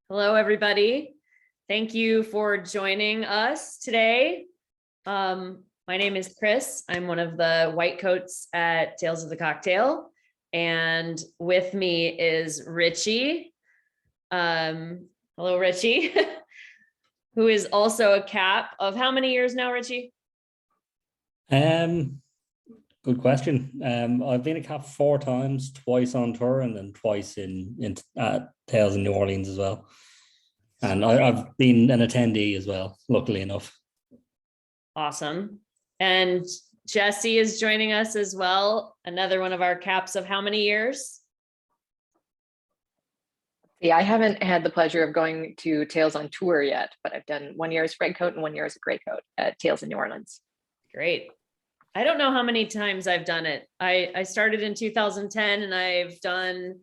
Hello, everybody. Thank you for joining us today. My name is Chris. I'm one of the white coats at Tales of the Cocktail. And with me is Richie. Hello, Richie, who is also a cap of how many years now, Richie? Good question. I've been a cap 4 times, twice on tour and then twice in Tales in New Orleans as well. And I've been an attendee as well, luckily enough. Awesome. And Jesse is joining us as well. Another one of our caps of how many years? Yeah, I haven't had the pleasure of going to Tales on tour yet, but I've done 1 year as red coat and 1 year as a gray coat at Tales in New Orleans. Great. I don't know how many times I've done it. I started in 2010 and I've done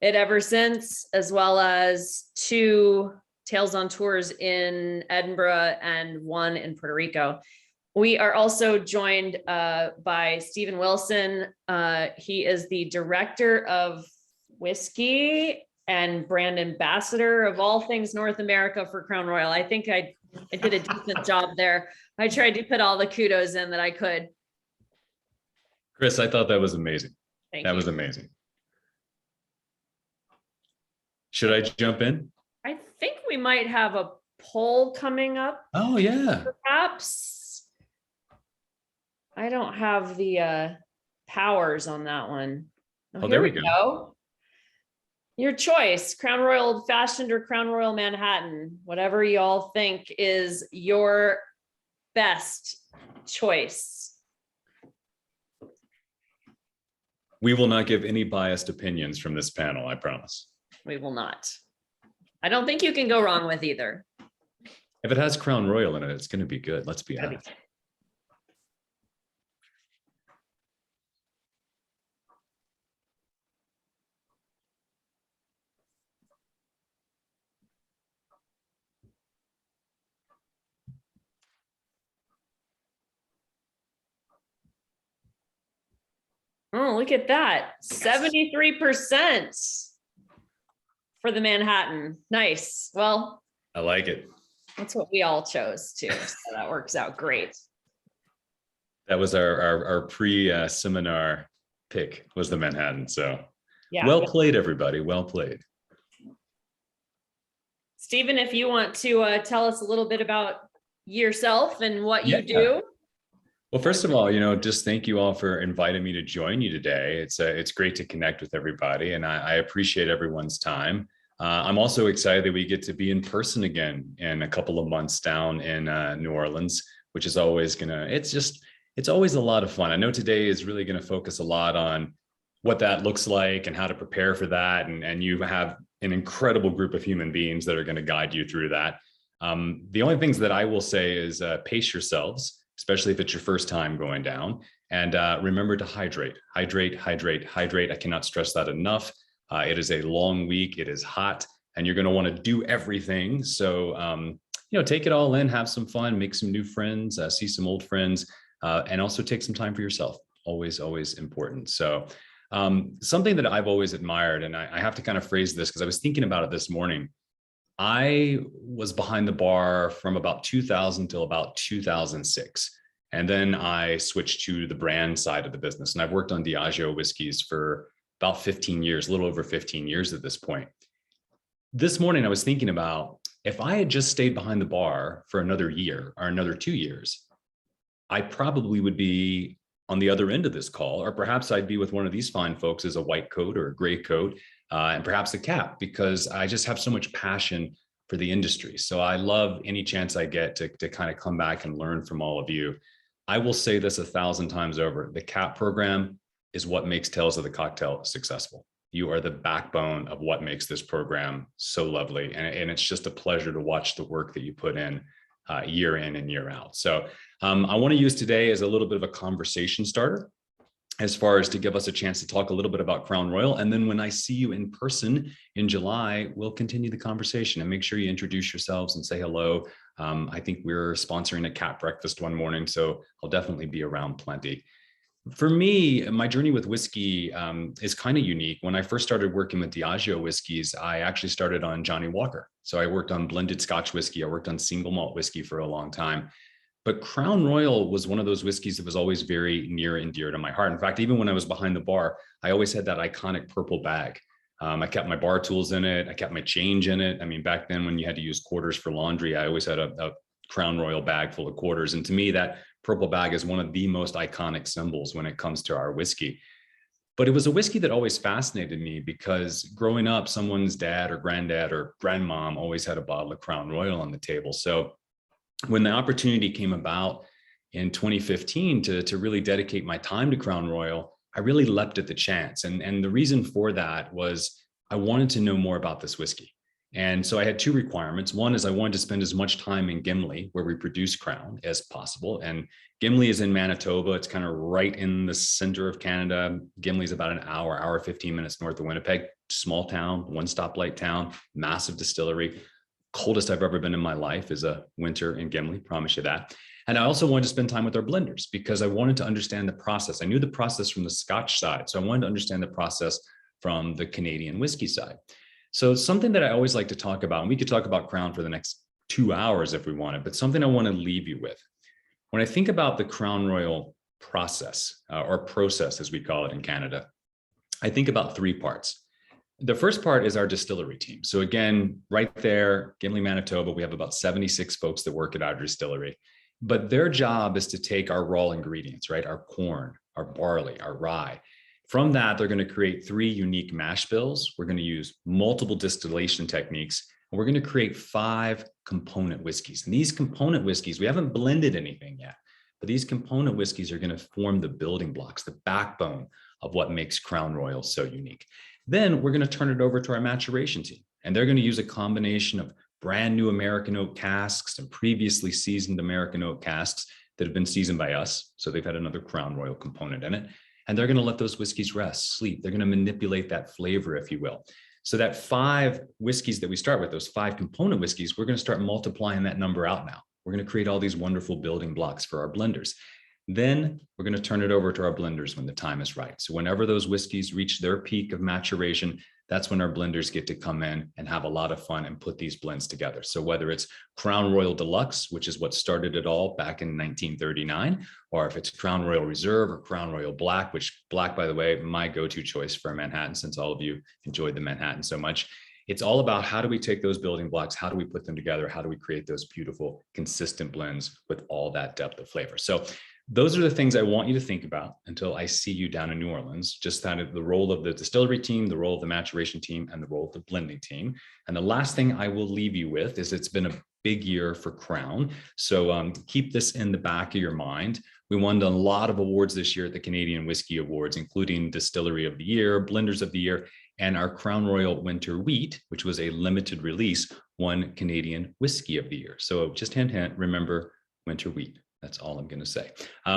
it ever since, as well as 2 Tales on tours in Edinburgh and 1 in Puerto Rico. We are also joined by Stephen Wilson. He is the director of whiskey and brand ambassador of all things North America for Crown Royal. I think I did a decent job there. I tried to put all the kudos in that I could. Chris, I thought that was amazing. That was amazing. Should I jump in? I think we might have a poll coming up. Oh, yeah. Perhaps. I don't have the powers on that one. Oh, there we go. Your choice, Crown Royal Old Fashioned or Crown Royal Manhattan, whatever y'all think is your best choice. We will not give any biased opinions from this panel, I promise. We will not. I don't think you can go wrong with either. If it has Crown Royal in it, it's going to be good. Let's be honest. Oh, look at that. 73% for the Manhattan. Nice. Well, I like it. That's what we all chose too. So that works out great. That was our pre-seminar pick, was the Manhattan. So yeah. Well played, everybody. Well played. Stephen, if you want to tell us a little bit about yourself and what you do. Well, first of all, just thank you all for inviting me to join you today. It's great to connect with everybody, and I appreciate everyone's time. I'm also excited that we get to be in person again in a couple of months down in New Orleans, which is always it's always a lot of fun. I know today is really going to focus a lot on what that looks like and how to prepare for that. And you have an incredible group of human beings that are going to guide you through that. The only things that I will say is pace yourselves, especially if it's your first time going down. And remember to hydrate. I cannot stress that enough. It is a long week. It is hot, and you're going to want to do everything. So, take it all in, have some fun, make some new friends, see some old friends, and also take some time for yourself. Always, always important. So something that I've always admired, and I have to kind of phrase this because I was thinking about it this morning. I was behind the bar from about 2000 till about 2006. And then I switched to the brand side of the business. And I've worked on Diageo whiskeys for about 15 years, a little over 15 years at this point. This morning, I was thinking about if I had just stayed behind the bar for another year or another 2 years, I probably would be on the other end of this call, or perhaps I'd be with one of these fine folks as a white coat or a gray coat. And perhaps a cap, because I just have so much passion for the industry. So I love any chance I get to kind of come back and learn from all of you. I will say this 1,000 times over. The cap program is what makes Tales of the Cocktail successful. You are the backbone of what makes this program so lovely. And it's just a pleasure to watch the work that you put in and year out. So I want to use today as a little bit of a conversation starter, as far as to give us a chance to talk a little bit about Crown Royal. And then when I see you in person in July, we'll continue the conversation, and make sure you introduce yourselves and say hello. I think we're sponsoring a cap breakfast one morning, so I'll definitely be around plenty. For me, my journey with whiskey is kind of unique. When I first started working with Diageo whiskeys, I actually started on Johnnie Walker. So I worked on blended Scotch whiskey. I worked on single malt whiskey for a long time. But Crown Royal was one of those whiskeys that was always very near and dear to my heart. In fact, even when I was behind the bar, I always had that iconic purple bag. I kept my bar tools in it. I kept my change in it. I mean, back then when you had to use quarters for laundry, I always had a Crown Royal bag full of quarters. And to me, that purple bag is one of the most iconic symbols when it comes to our whiskey. But it was a whiskey that always fascinated me because growing up, someone's dad or granddad or grandmom always had a bottle of Crown Royal on the table. So when the opportunity came about in 2015 to really dedicate my time to Crown Royal, I really leapt at the chance. And the reason for that was I wanted to know more about this whiskey. And so I had two requirements. One is I wanted to spend as much time in Gimli, where we produce Crown, as possible. And Gimli is in Manitoba. It's kind of right in the center of Canada. Gimli is about an hour 15 minutes north of Winnipeg. Small town, one stoplight town, massive distillery. Coldest I've ever been in my life is a winter in Gimli, promise you that. And I also wanted to spend time with our blenders because I wanted to understand the process. I knew the process from the Scotch side. So I wanted to understand the process from the Canadian whiskey side. So something that I always like to talk about, and we could talk about Crown for the next 2 hours if we wanted, but something I want to leave you with. When I think about the Crown Royal process, or process as we call it in Canada, I think about three parts. The first part is our distillery team. So again, right there, Gimli, Manitoba, we have about 76 folks that work at our distillery. But their job is to take our raw ingredients, right? Our corn, our barley, our rye. From that, they're going to create 3 unique mash bills. We're going to use multiple distillation techniques, and we're going to create 5 component whiskeys. And these component whiskeys, we haven't blended anything yet, but these component whiskeys are going to form the building blocks, the backbone of what makes Crown Royal so unique. Then we're going to turn it over to our maturation team, and they're going to use a combination of brand new American oak casks and previously seasoned American oak casks that have been seasoned by us. So they've had another Crown Royal component in it. And they're going to let those whiskeys rest, sleep. They're going to manipulate that flavor, if you will. So that 5 whiskeys that we start with, those 5 component whiskeys, we're going to start multiplying that number out now. We're going to create all these wonderful building blocks for our blenders. Then we're going to turn it over to our blenders when the time is right. So whenever those whiskeys reach their peak of maturation, that's when our blenders get to come in and have a lot of fun and put these blends together. So whether it's Crown Royal Deluxe, which is what started it all back in 1939, or if it's Crown Royal Reserve or Crown Royal Black, which Black, by the way, my go-to choice for a Manhattan, since all of you enjoyed the Manhattan so much. It's all about how do we take those building blocks? How do we put them together? How do we create those beautiful, consistent blends with all that depth of flavor? So those are the things I want you to think about until I see you down in New Orleans, just kind of the role of the distillery team, the role of the maturation team, and the role of the blending team. And the last thing I will leave you with is it's been a big year for Crown. So keep this in the back of your mind. We won a lot of awards this year at the Canadian Whiskey Awards, including Distillery of the Year, Blenders of the Year, and our Crown Royal Winter Wheat, which was a limited release, won Canadian Whiskey of the Year. So just hint, hint, remember Winter Wheat. That's all I'm going to say.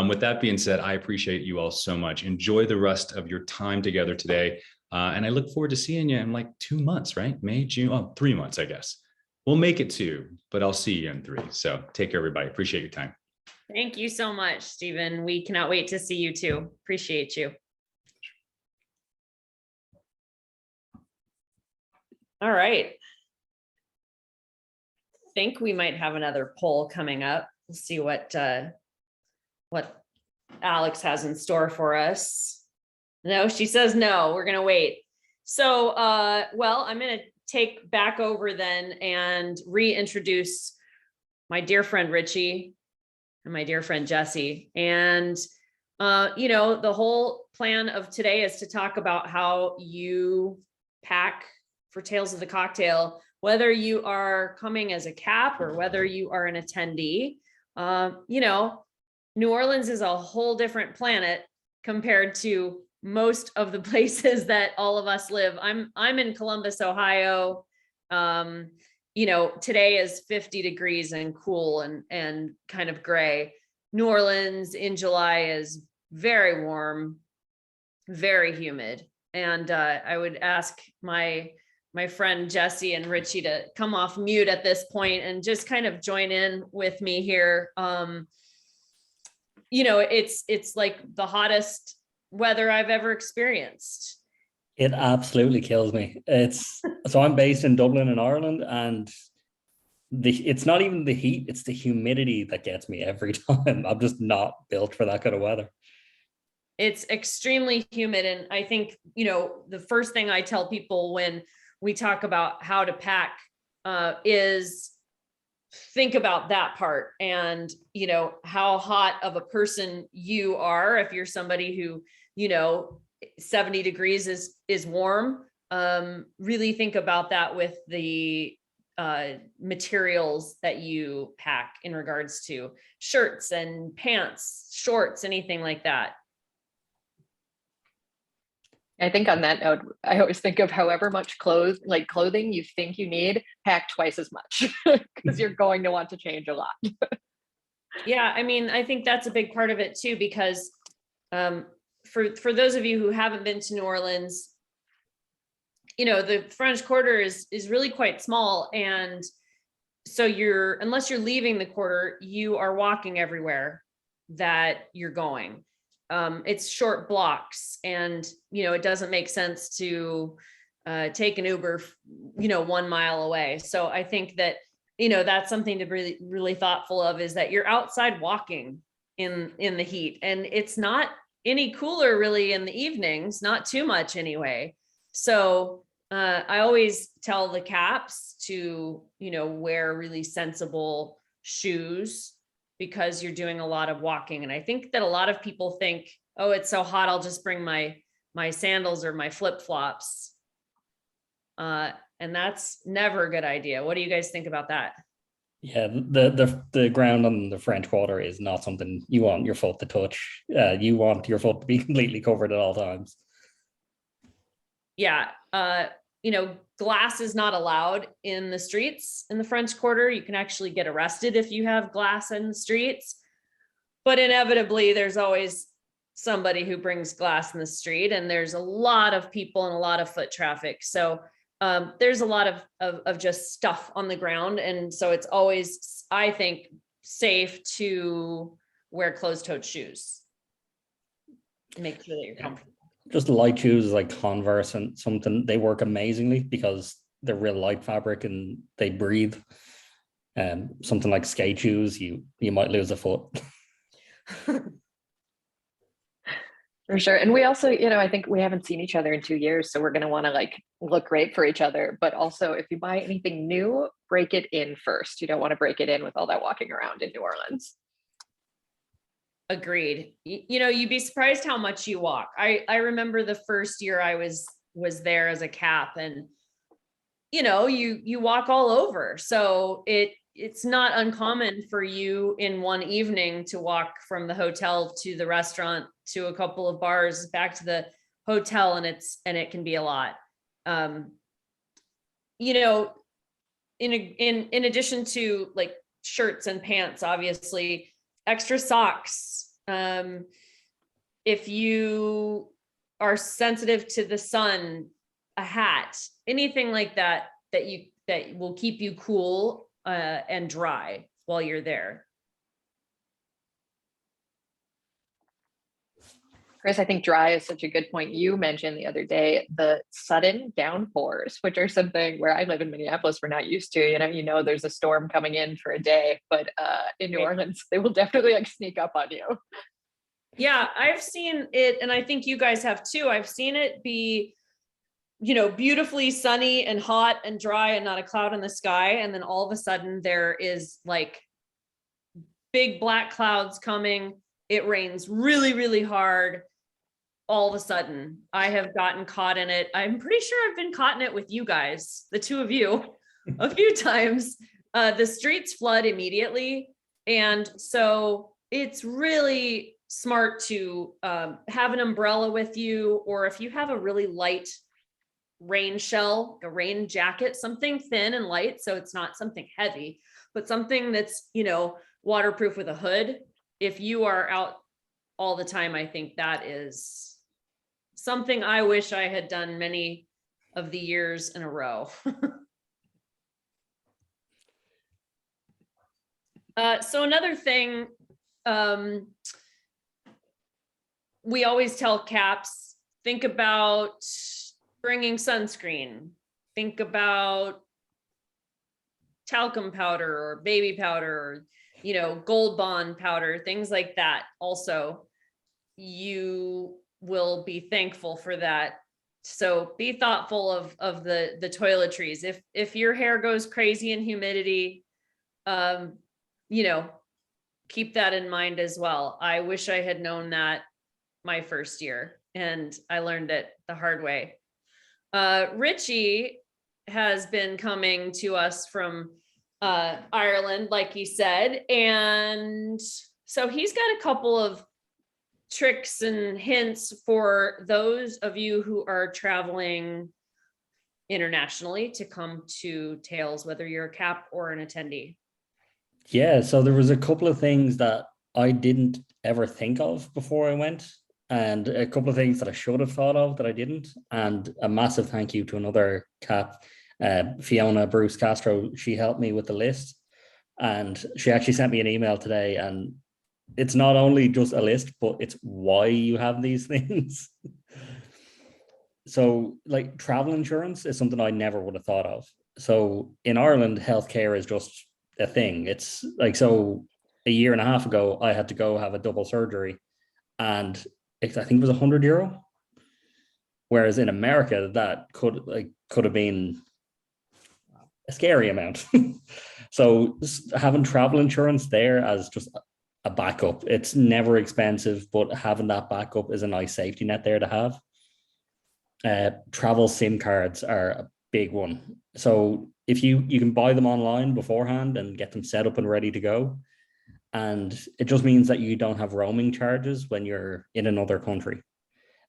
With that being said, I appreciate you all so much. Enjoy the rest of your time together today. And I look forward to seeing you in like 2 months, right? May, June, 3 months, I guess. We'll make it 2, but I'll see you in 3. So take care, everybody. Appreciate your time. Thank you so much, Stephen. We cannot wait to see you too. Appreciate you. All right. I think we might have another poll coming up. We'll see what Alex has in store for us. No, she says no, we're gonna wait. So, well, I'm gonna take back over then and reintroduce my dear friend Richie and my dear friend Jesse. And, you know, the whole plan of today is to talk about how you pack for Tales of the Cocktail, whether you are coming as a cap or whether you are an attendee. You know, New Orleans is a whole different planet compared to most of the places that all of us live. I'm in Columbus, Ohio. You know, today is 50 degrees and cool and kind of gray. New Orleans in July is very warm, very humid. And I would ask my friend Jesse and Richie to come off mute at this point and just kind of join in with me here. it's like the hottest weather I've ever experienced. It absolutely kills me. So I'm based in Dublin in Ireland, and it's not even the heat, it's the humidity that gets me every time. I'm just not built for that kind of weather. It's extremely humid. And I think, the first thing I tell people when we talk about how to pack is think about that part, and, how hot of a person you are. If you're somebody who, 70 degrees is warm, really think about that with the materials that you pack in regards to shirts and pants, shorts, anything like that. I think on that note, I always think of however much clothing you think you need, pack twice as much, because you're going to want to change a lot. Yeah, I mean, I think that's a big part of it too, because for those of you who haven't been to New Orleans, the French Quarter is really quite small, and so unless you're leaving the quarter, you are walking everywhere that you're going. It's short blocks, and it doesn't make sense to take an Uber 1 mile away. So I think that that's something to really, really thoughtful of, is that you're outside walking in the heat, and it's not any cooler really in the evenings, not too much anyway. So I always tell the caps to wear really sensible shoes, because you're doing a lot of walking. And I think that a lot of people think, oh, it's so hot, I'll just bring my sandals or my flip-flops. And that's never a good idea. What do you guys think about that? Yeah, the ground on the French Quarter is not something you want your foot to touch. You want your foot to be completely covered at all times. Yeah. Glass is not allowed in the streets in the French Quarter. You can actually get arrested if you have glass in the streets, but inevitably there's always somebody who brings glass in the street, and there's a lot of people and a lot of foot traffic. So there's a lot of just stuff on the ground. And so it's always, I think, safe to wear closed-toed shoes. Make sure that you're comfortable. Just light shoes like Converse and something, they work amazingly because they're real light fabric and they breathe. Something like skate shoes, you might lose a foot. For sure. And we also, I think we haven't seen each other in 2 years, so we're going to want to look great for each other. But also, if you buy anything new, break it in first. You don't want to break it in with all that walking around in New Orleans. Agreed. You'd be surprised how much you walk. I remember the first year I was there as a cap, and you walk all over. So it's not uncommon for you in one evening to walk from the hotel to the restaurant to a couple of bars back to the hotel, and it can be a lot. In addition to like shirts and pants, obviously, extra socks. If you are sensitive to the sun, a hat, anything like that will keep you cool and dry while you're there. Chris, I think dry is such a good point. You mentioned the other day the sudden downpours, which are something where I live in Minneapolis, we're not used to. There's a storm coming in for a day, but in New Orleans, they will definitely sneak up on you. Yeah, I've seen it, and I think you guys have too. I've seen it be, beautifully sunny and hot and dry and not a cloud in the sky, and then all of a sudden there is like big black clouds coming. It rains really, really hard. All of a sudden, I have gotten caught in it. I'm pretty sure I've been caught in it with you guys, the two of you, a few times. The streets flood immediately. And so it's really smart to have an umbrella with you, or if you have a really light rain shell, a rain jacket, something thin and light, so it's not something heavy, but something that's, waterproof with a hood. If you are out all the time, I think that is something I wish I had done many of the years in a row. So another thing, we always tell caps, think about bringing sunscreen, think about talcum powder or baby powder, or, you know, Gold Bond powder, things like that. Also, you will be thankful for that. So be thoughtful of the toiletries. If your hair goes crazy in humidity, you know, keep that in mind as well. I wish I had known that my first year, and I learned it the hard way. Richie has been coming to us from Ireland, like he said, and so he's got a couple of tricks and hints for those of you who are traveling internationally to come to Tales, whether you're a cap or an attendee. Yeah, so there was a couple of things that I didn't ever think of before I went, and a couple of things that I should have thought of that I didn't. And a massive thank you to another cap, Fiona Bruce Castro. She helped me with the list, and she actually sent me an email today, and it's not only just a list, but it's why you have these things. So like travel insurance is something I never would have thought of. So in Ireland, healthcare is just a thing. It's like, so a year and a half ago, I had to go have a double surgery, and I think it was €100. Whereas in America, that could have been a scary amount. So having travel insurance there as just a backup, it's never expensive, but having that backup is a nice safety net there to have. Travel SIM cards are a big one. So if you can buy them online beforehand and get them set up and ready to go. And it just means that you don't have roaming charges when you're in another country.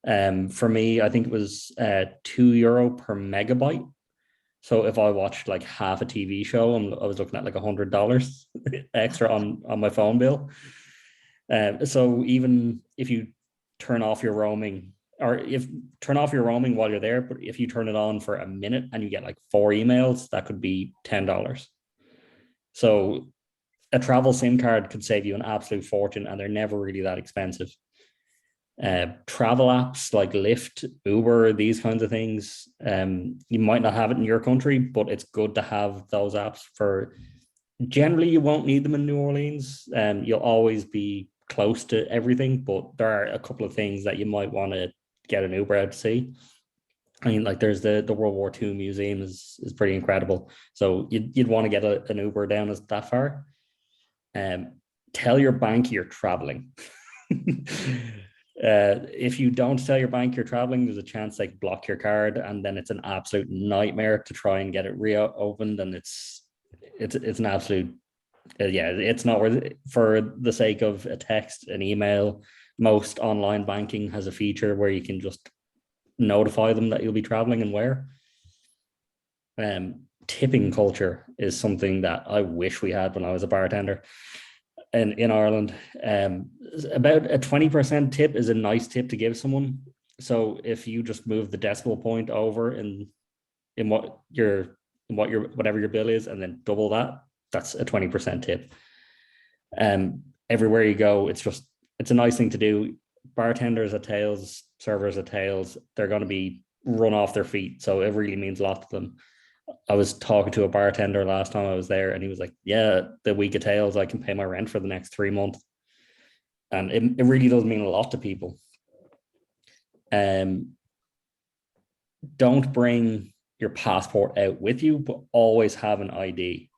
For me, I think it was €2 per megabyte. So if I watched like half a TV show, I was looking at like $100 extra on my phone bill. So even if you turn off your roaming, or turn off your roaming while you're there, but if you turn it on for a minute and you get like 4 emails, that could be $10. So a travel SIM card could save you an absolute fortune, and they're never really that expensive. Travel apps like Lyft, Uber, these kinds of things, you might not have it in your country, but it's good to have those apps. For generally you won't need them in New Orleans, you'll always be close to everything, but there are a couple of things that you might want to get an Uber out to see. I mean, like there's the World War II museum is pretty incredible, so you'd want to get an Uber down as that far. Tell your bank you're traveling. If you don't tell your bank you're traveling, there's a chance they block your card, and then it's an absolute nightmare to try and get it reopened. And it's an absolute it's not worth it. For the sake of a text, an email, most online banking has a feature where you can just notify them that you'll be traveling and where. Tipping culture is something that I wish we had when I was a bartender in Ireland. About a 20% tip is a nice tip to give someone. So if you just move the decimal point over in whatever your bill is, and then double that, that's a 20% tip. Everywhere you go, it's a nice thing to do. Bartenders at Tales, servers at Tales, they're going to be run off their feet, so it really means a lot to them. I was talking to a bartender last time I was there, and he was like, yeah, the week of Tales, I can pay my rent for the next 3 months. And it really does mean a lot to people. Don't bring your passport out with you, but always have an ID.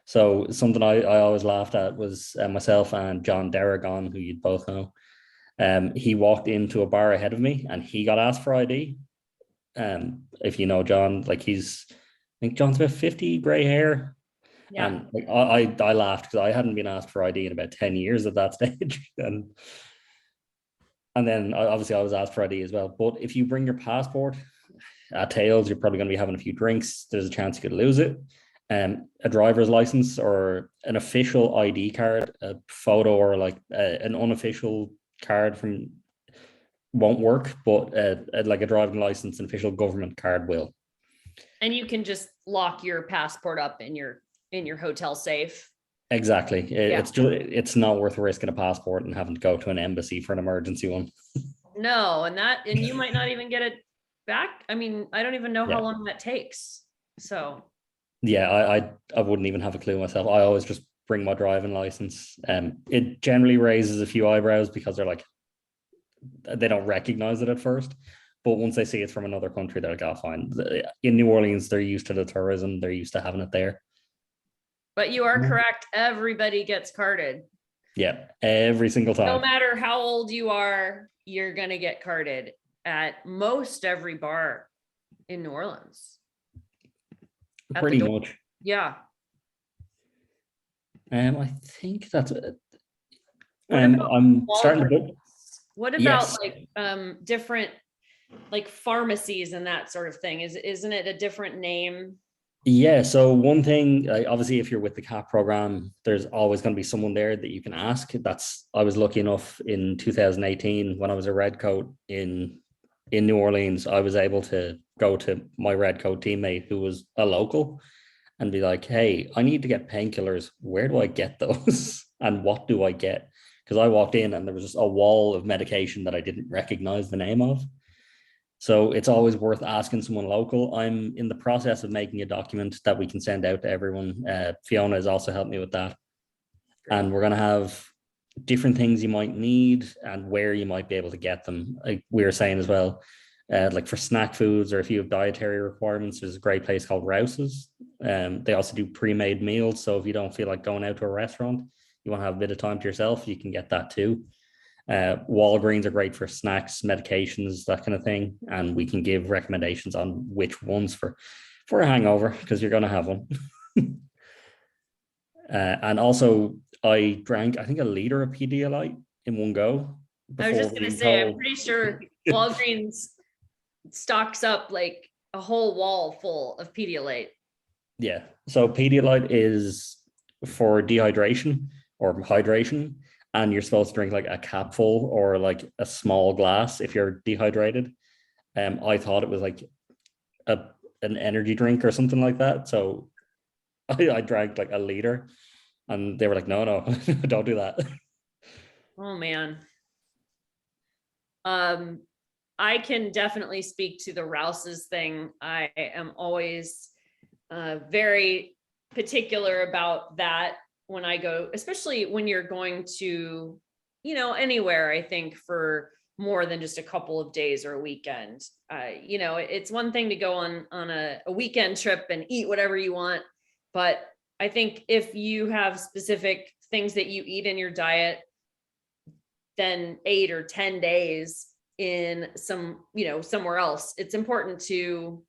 So something I always laughed at was myself and John Derrigon, who you'd both know. He walked into a bar ahead of me, and he got asked for ID. If you know John, like I think John's about 50, gray hair. Yeah. And like I laughed because I hadn't been asked for ID in about 10 years at that stage. And then obviously I was asked for ID as well. But if you bring your passport at Tales, you're probably going to be having a few drinks. There's a chance you could lose it. A driver's license or an official ID card, a photo, or like an unofficial card from won't work, but like a driving license, an official government card will. And you can just lock your passport up in your hotel safe. Exactly. It's not worth risking a passport and having to go to an embassy for an emergency one. know. And you might not even get it back. I mean, I don't even know Yeah. how long that takes. So, Yeah, I wouldn't even have a clue myself. I always just bring my driving license. It generally raises a few eyebrows because they're like, they don't recognize it at first. But once they see it's from another country, they're like, oh, fine. In New Orleans, they're used to the tourism. They're used to having it there. but you are correct. Everybody gets carded. Yeah, every single No time. matter how old you are, you're going to get carded at most every bar in New Orleans. At the Pretty door. much. Yeah. I think that's it. What about I'm starting to book. Walgreens? What about Yes. like different like pharmacies and that sort of thing? Isn't it a different name? Yeah, so one thing, obviously, if you're with the CAP program, there's always going to be someone there that you can ask. I was lucky enough in 2018 when I was a red coat in New Orleans, I was able to go to my red coat teammate who was a local and be like, hey, I need to get painkillers. Where do I get those? And what do I get? Because I walked in and there was just a wall of medication that I didn't recognize the name of. So it's always worth asking someone local. I'm in the process of making a document that we can send out to everyone. Fiona has also helped me with that. And we're going to have different things you might need and where you might be able to get them. Like we were saying as well, like for snack foods or if you have dietary requirements, there's a great place called Rouse's. They also do pre-made meals. So if you don't feel like going out to a restaurant, you want to have a bit of time to yourself, you can get that too. Walgreens are great for snacks, medications, that kind of thing. And we can give recommendations on which ones for a hangover, because you're going to have one. And also I drank, I think, a liter of Pedialyte in one go. I was just going to say, I'm pretty sure Walgreens stocks up like a whole wall full of Pedialyte. Yeah. So Pedialyte is for dehydration or hydration, and you're supposed to drink like a capful or like a small glass if you're dehydrated. I thought it was like an energy drink or something like that. So I drank like a liter, and they were like, no, don't do that. Oh man. I can definitely speak to the Rouse's thing. I am always very particular about that when I go, especially when you're going to, anywhere, I think, for more than just a couple of days or a weekend. It's one thing to go on a weekend trip and eat whatever you want. But I think if you have specific things that you eat in your diet, then 8 or 10 days in somewhere else, it's important to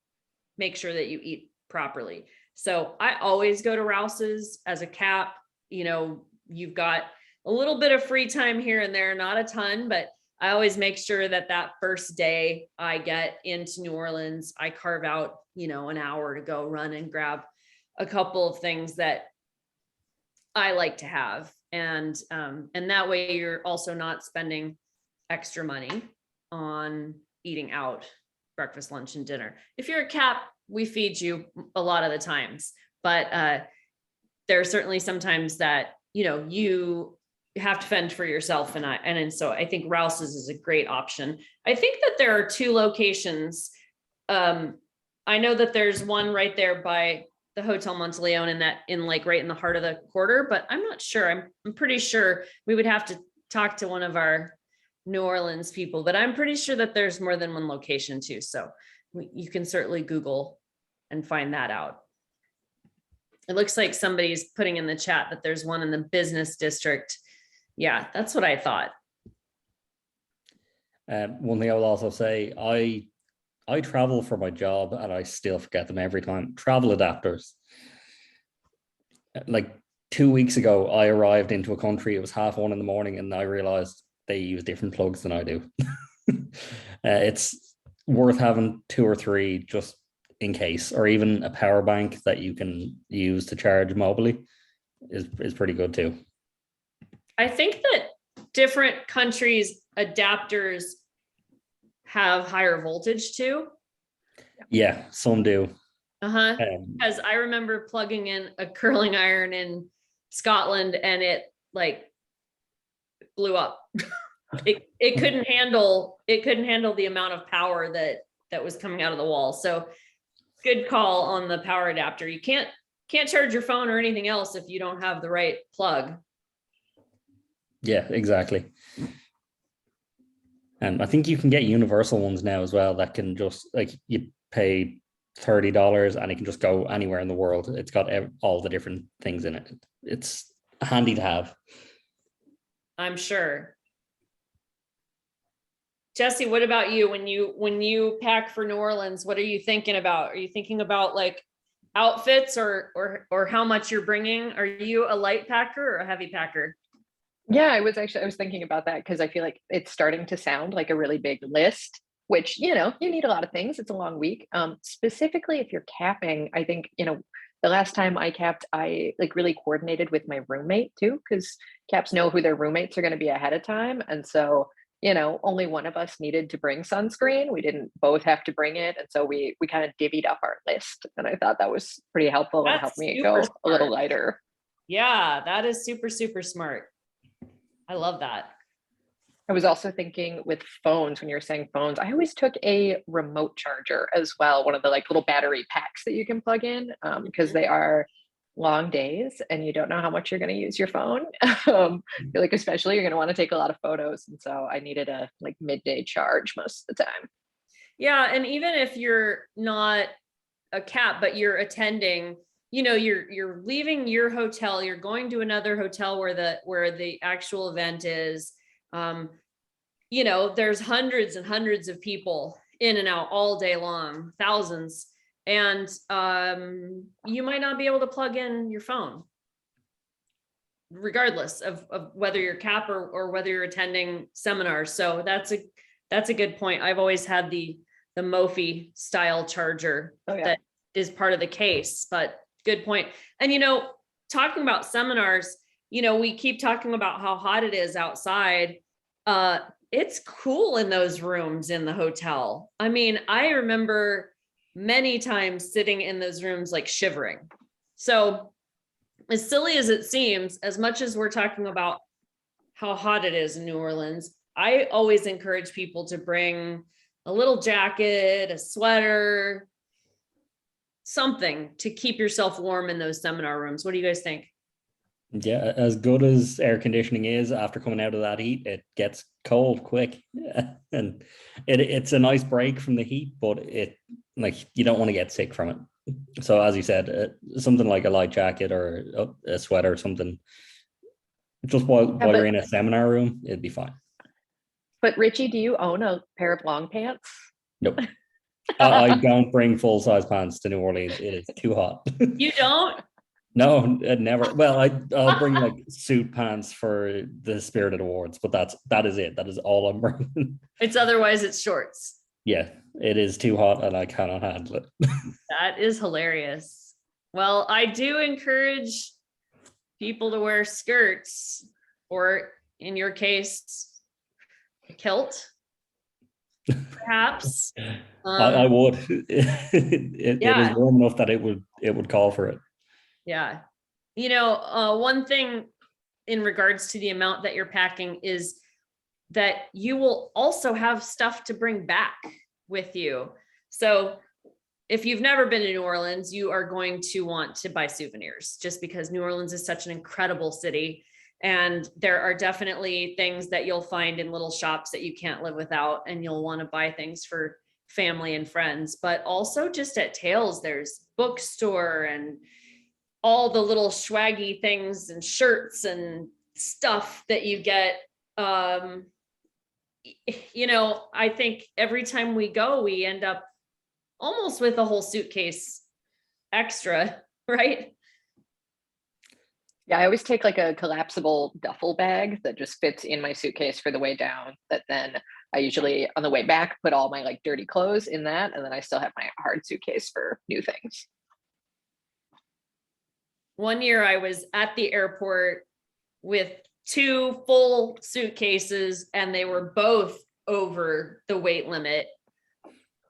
make sure that you eat properly. So I always go to Rouse's as a cap. You've got a little bit of free time here and there, not a ton, but I always make sure that first day I get into New Orleans, I carve out, an hour to go run and grab a couple of things that I like to have. And that way you're also not spending extra money on eating out breakfast, lunch, and dinner. If you're a cap, we feed you a lot of the times, but there are certainly sometimes that, you have to fend for yourself. And so I think Rouse's is a great option. I think that there are 2 locations. I know that there's one right there by the Hotel Monteleone in like right in the heart of the quarter, but I'm not sure. I'm pretty sure we would have to talk to one of our New Orleans people, but I'm pretty sure that there's more than one location too. So you can certainly Google and find that out. It looks like somebody's putting in the chat that there's one in the business district. Yeah, that's what I thought. One thing I will also say, I travel for my job and I still forget them every time. Travel adapters. Like 2 weeks ago, I arrived into a country. It was 1:30 a.m. and I realized they use different plugs than I do. It's worth having 2 or 3 just in case, or even a power bank that you can use to charge mobily is pretty good too. I think that different countries' adapters have higher voltage too. Yeah, some do. Because I remember plugging in a curling iron in Scotland and it like blew up. it couldn't handle the amount of power that was coming out of the wall. So good call on the power adapter. You can't charge your phone or anything else if you don't have the right plug. Yeah, exactly. And I think you can get universal ones now as well that can just, like, you pay $30 and it can just go anywhere in the world. It's got all the different things in it. It's handy to have. I'm sure. Jesse, what about you? When you pack for New Orleans, what are you thinking about? Are you thinking about like outfits or how much you're bringing? Are you a light packer or a heavy packer? Yeah, I was thinking about that because I feel like it's starting to sound like a really big list, which, you need a lot of things. It's a long week. Specifically, if you're capping, I think, the last time I capped, I like really coordinated with my roommate too, because caps know who their roommates are going to be ahead of time. And so, only one of us needed to bring sunscreen. We didn't both have to bring it. And so we kind of divvied up our list. And I thought that was pretty helpful and helped me go a little lighter. Yeah, that is super, super smart. I love that. I was also thinking with phones, when you're saying phones, I always took a remote charger as well, one of the like little battery packs that you can plug in, because they are long days and you don't know how much you're going to use your phone. Like, especially you're going to want to take a lot of photos. And so I needed a like midday charge most of the time. Yeah. And even if you're not a cap, but you're attending, you're leaving your hotel, you're going to another hotel where the actual event is, there's hundreds and hundreds of people in and out all day long, thousands. And you might not be able to plug in your phone, regardless of whether you're cap or whether you're attending seminars. So that's a good point. I've always had the Mophie style charger that is part of the case, but good point. And, talking about seminars, we keep talking about how hot it is outside. It's cool in those rooms in the hotel. I mean, I remember many times sitting in those rooms, like shivering. So as silly as it seems, as much as we're talking about how hot it is in New Orleans, I always encourage people to bring a little jacket, a sweater, something to keep yourself warm in those seminar rooms. What do you guys think? Yeah, as good as air conditioning is, after coming out of that heat, it gets cold quick. And it's a nice break from the heat, but you don't want to get sick from it. So as you said, something like a light jacket or a sweater or something, just while you're in a seminar room, it'd be fine. But Richie, do you own a pair of long pants? Nope. I don't bring full-size pants to New Orleans. It is too hot. You don't? No, never. Well, I'll bring like suit pants for the Spirited Awards, but that is it. That is all I'm bringing. It's shorts. Yeah, it is too hot and I cannot handle it. That is hilarious. Well, I do encourage people to wear skirts, or in your case, a kilt, perhaps. I would. It is warm enough that it would call for it. Yeah. One thing in regards to the amount that you're packing is that you will also have stuff to bring back with you. So if you've never been to New Orleans, you are going to want to buy souvenirs, just because New Orleans is such an incredible city. And there are definitely things that you'll find in little shops that you can't live without, and you'll want to buy things for family and friends. But also just at Tales, there's bookstore and all the little swaggy things and shirts and stuff that you get. I think every time we go, we end up almost with a whole suitcase extra, right? Yeah, I always take like a collapsible duffel bag that just fits in my suitcase for the way down, that then I usually on the way back put all my like dirty clothes in that, and then I still have my hard suitcase for new things. One year I was at the airport with 2 full suitcases, and they were both over the weight limit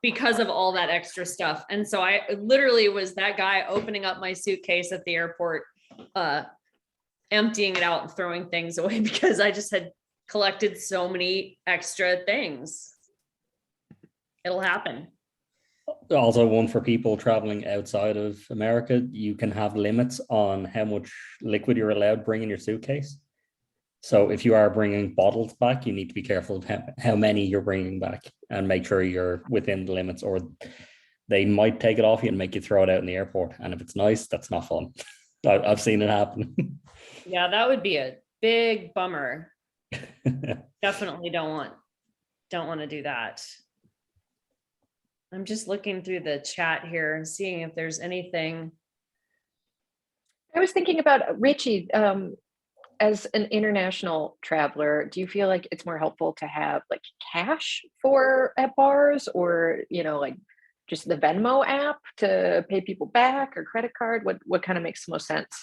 because of all that extra stuff. And so I literally was that guy opening up my suitcase at the airport, emptying it out and throwing things away because I just had collected so many extra things. It'll happen. Also, one for people traveling outside of America, you can have limits on how much liquid you're allowed to bring in your suitcase. So if you are bringing bottles back, you need to be careful of how many you're bringing back and make sure you're within the limits, or they might take it off you and make you throw it out in the airport. And if it's nice, that's not fun. I've seen it happen. Yeah, that would be a big bummer. Definitely don't want to do that. I'm just looking through the chat here and seeing if there's anything. I was thinking about Richie, as an international traveler, do you feel like it's more helpful to have like cash at bars, or, like just the Venmo app to pay people back, or credit card? What kind of makes the most sense?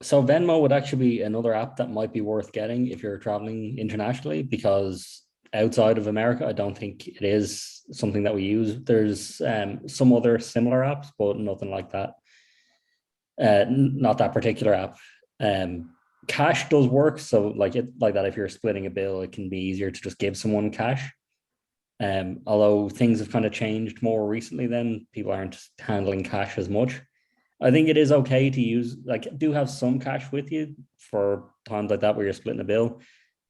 So Venmo would actually be another app that might be worth getting if you're traveling internationally, because outside of America, I don't think it is something that we use. There's some other similar apps, but nothing like that. Not that particular app. Cash does work. So like that, if you're splitting a bill, it can be easier to just give someone cash. Although things have kind of changed more recently, then people aren't handling cash as much. I think it is okay to use, do have some cash with you for times like that where you're splitting a bill.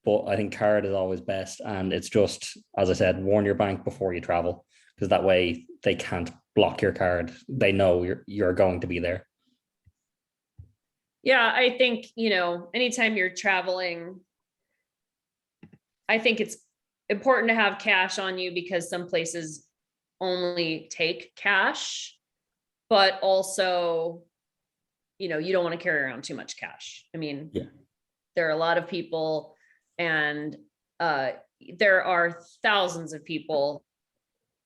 But I think card is always best. And it's just, as I said, warn your bank before you travel, because that way they can't block your card. They know you're going to be there. Yeah, I think, anytime you're traveling, I think it's important to have cash on you, because some places only take cash, but also, you don't want to carry around too much cash. I mean, yeah. There are a lot of people, and there are thousands of people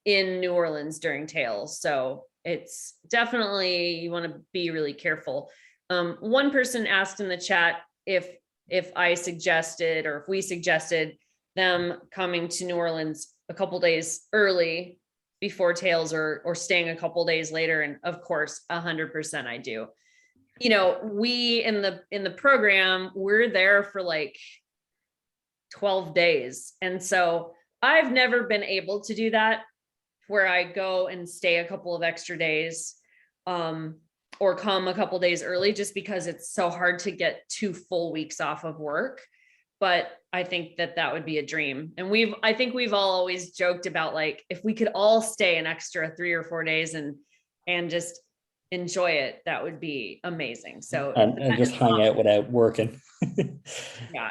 in New Orleans during Tales. So it's definitely, you want to be really careful. One person asked in the chat if I suggested, or if we suggested them coming to New Orleans a couple days early before Tales, or staying a couple days later. And of course, 100% I do. We in the program, we're there for like 12 days. And so I've never been able to do that, where I go and stay a couple of extra days, or come a couple days early, just because it's so hard to get 2 full weeks off of work. But I think that would be a dream. And I think we've all always joked about, like, if we could all stay an extra 3 or 4 days and just enjoy it, that would be amazing. So and just hang out without working. Yeah.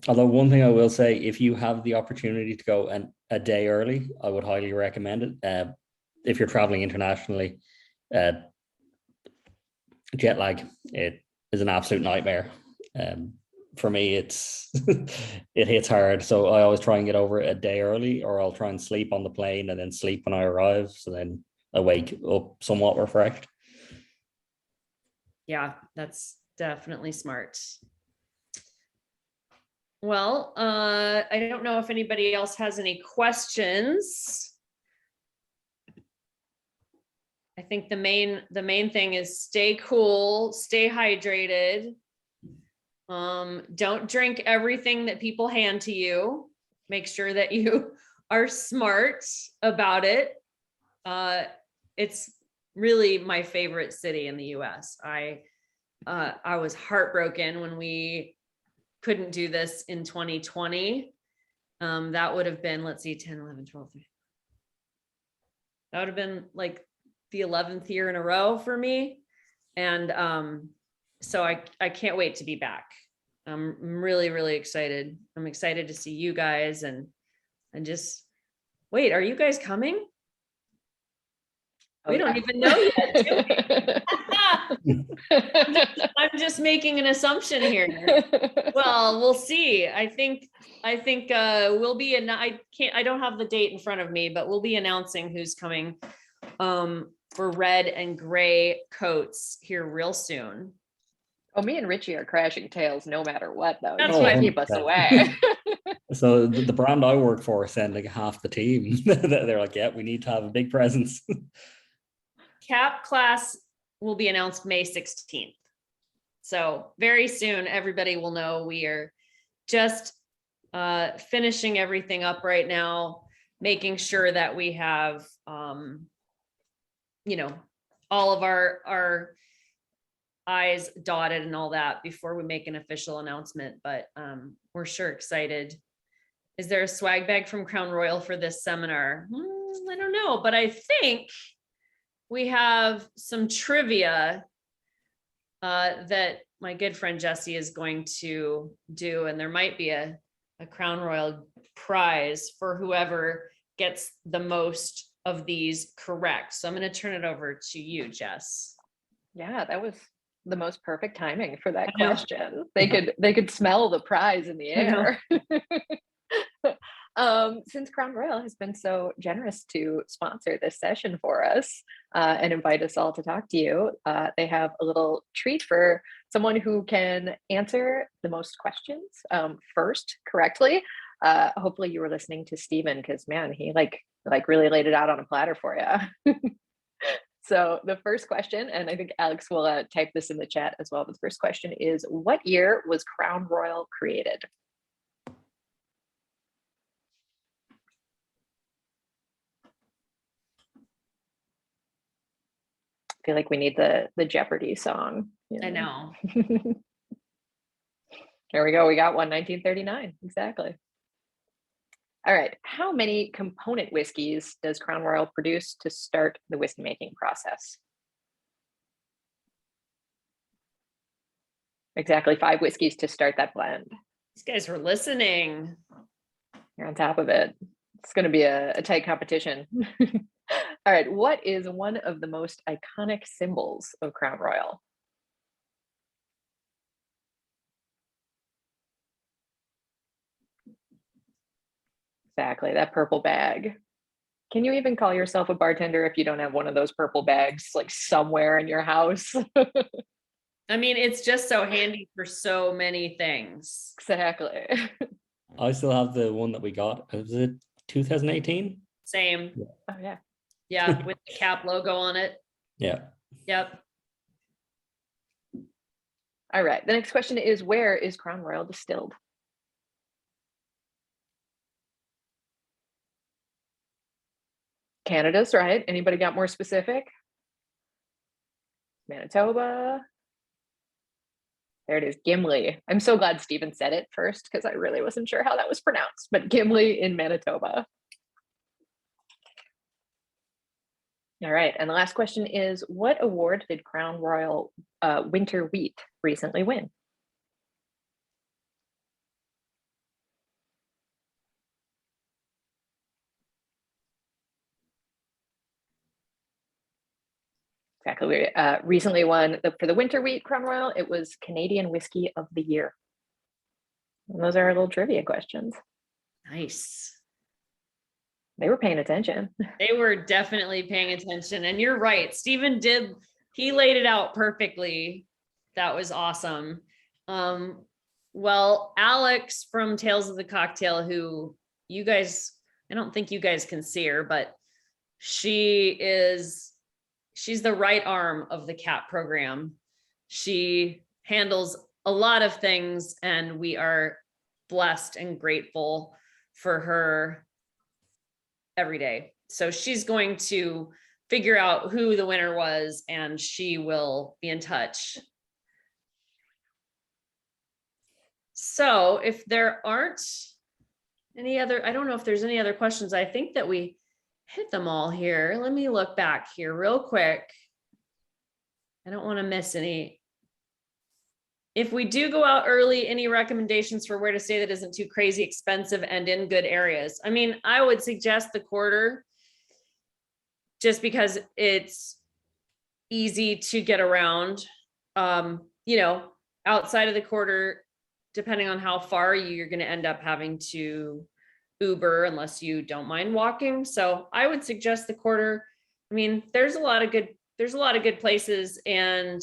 Although one thing I will say, if you have the opportunity to go a day early, I would highly recommend it. If you're traveling internationally, jet lag, it is an absolute nightmare. For me, it hits hard. So I always try and get over it a day early, or I'll try and sleep on the plane and then sleep when I arrive. So then I wake up somewhat refreshed. Yeah, that's definitely smart. Well, I don't know if anybody else has any questions. I think the main thing is stay cool, stay hydrated. Don't drink everything that people hand to you. Make sure that you are smart about it. It's really my favorite city in the U.S. I was heartbroken when we couldn't do this in 2020. That would have been, let's see, 10, 11, 12. That would have been like the 11th year in a row for me. And so I can't wait to be back. I'm really, really excited. I'm excited to see you guys and just wait, are you guys coming? We don't even know yet, do we? I'm just making an assumption here. Well, we'll see. I think we'll be I don't have the date in front of me, but we'll be announcing who's coming for red and gray coats here real soon. Oh, me and Richie are crashing Tales no matter what, though. That's You can't keep us away. So the brand I work for send like half the team. They're like, yeah, we need to have a big presence. Cap class will be announced May 16th. So very soon, everybody will know. We are just finishing everything up right now, making sure that we have, you know, all of our I's dotted and all that before we make an official announcement, but we're sure excited. Is there a swag bag from Crown Royal for this seminar? I don't know, but I think we have some trivia that my good friend Jesse is going to do, and there might be a Crown Royal prize for whoever gets the most of these correct. So I'm going to turn it over to you, Jess. Yeah, that was the most perfect timing for that I know. question. They could smell the prize in the I know. air. Since Crown Royal has been so generous to sponsor this session for us and invite us all to talk to you, they have a little treat for someone who can answer the most questions first correctly. Hopefully you were listening to Stephen, because man, he like really laid it out on a platter for you. So the first question, and I think Alex will type this in the chat as well, but the first question is, what year was Crown Royal created? I feel like we need the Jeopardy song. I know. There we go. We got one, 1939. Exactly. All right. How many component whiskeys does Crown Royal produce to start the whiskey making process? Exactly 5 whiskeys to start that blend. These guys were listening. You're on top of it. It's going to be a tight competition. All right. What is one of the most iconic symbols of Crown Royal? Exactly, that purple bag. Can you even call yourself a bartender if you don't have one of those purple bags like somewhere in your house? I mean, it's just so handy for so many things. Exactly. I still have the one that we got. Was it 2018? Same. Oh yeah. Yeah, with the cap logo on it. Yeah. Yep. All right. The next question is, where is Crown Royal distilled? Canada's right. Anybody got more specific? Manitoba. There it is, Gimli. I'm so glad Stephen said it first because I really wasn't sure how that was pronounced, but Gimli in Manitoba. All right, and the last question is, what award did Crown Royal Winter Wheat recently win? Exactly. We recently won for the Winter Wheat Crown Royal. It was Canadian Whiskey of the Year. And those are our little trivia questions. Nice. They were paying attention. They were definitely paying attention. And you're right. Stephen he laid it out perfectly. That was awesome. Well, Alex from Tales of the Cocktail, who you guys, I don't think you guys can see her, but she's the right arm of the CAP program. She handles a lot of things, and we are blessed and grateful for her every day. So she's going to figure out who the winner was, and she will be in touch. So if there aren't any other, I don't know if there's any other questions. I think that we hit them all here. Let me look back here real quick. I don't want to miss any. If we do go out early, any recommendations for where to stay that isn't too crazy expensive and in good areas? I mean, I would suggest the Quarter, just because it's easy to get around. You know, outside of the Quarter, depending on how far you're going to end up having to Uber unless you don't mind walking. So I would suggest the Quarter. I mean, there's a lot of good places, and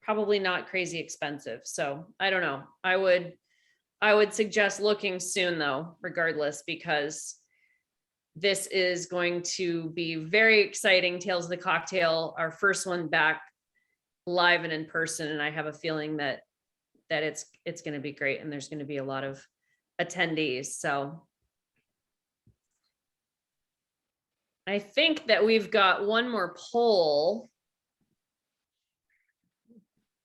probably not crazy expensive. So I don't know. I would suggest looking soon though, regardless, because this is going to be very exciting. Tales of the Cocktail, our first one back live and in person. And I have a feeling that that it's going to be great, and there's going to be a lot of attendees. So I think that we've got one more poll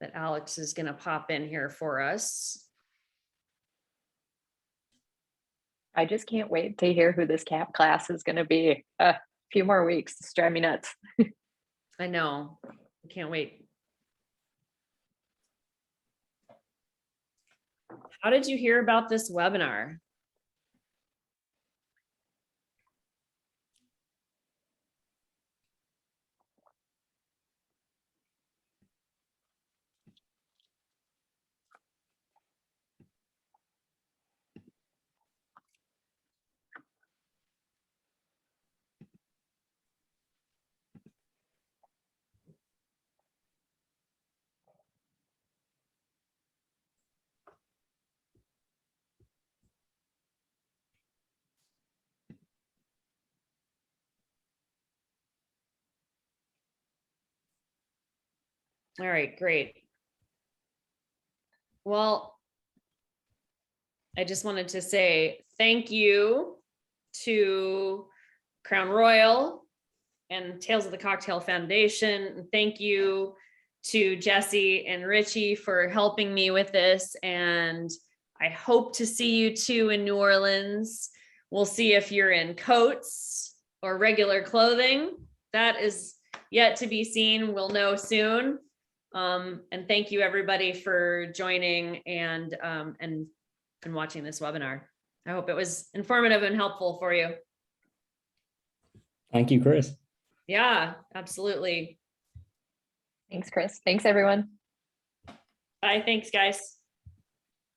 that Alex is going to pop in here for us. I just can't wait to hear who this cap class is going to be. A few more weeks. It's driving me nuts. I know. I can't wait. How did you hear about this webinar? All right, great. Well, I just wanted to say thank you to Crown Royal and Tales of the Cocktail Foundation. And thank you to Jesse and Richie for helping me with this. And I hope to see you too in New Orleans. We'll see if you're in coats or regular clothing. That is yet to be seen. We'll know soon. And thank you everybody for joining and watching this webinar. I hope it was informative and helpful for you. Thank you, Chris. Yeah, absolutely. Thanks, Chris. Thanks, everyone. Bye. Thanks, guys.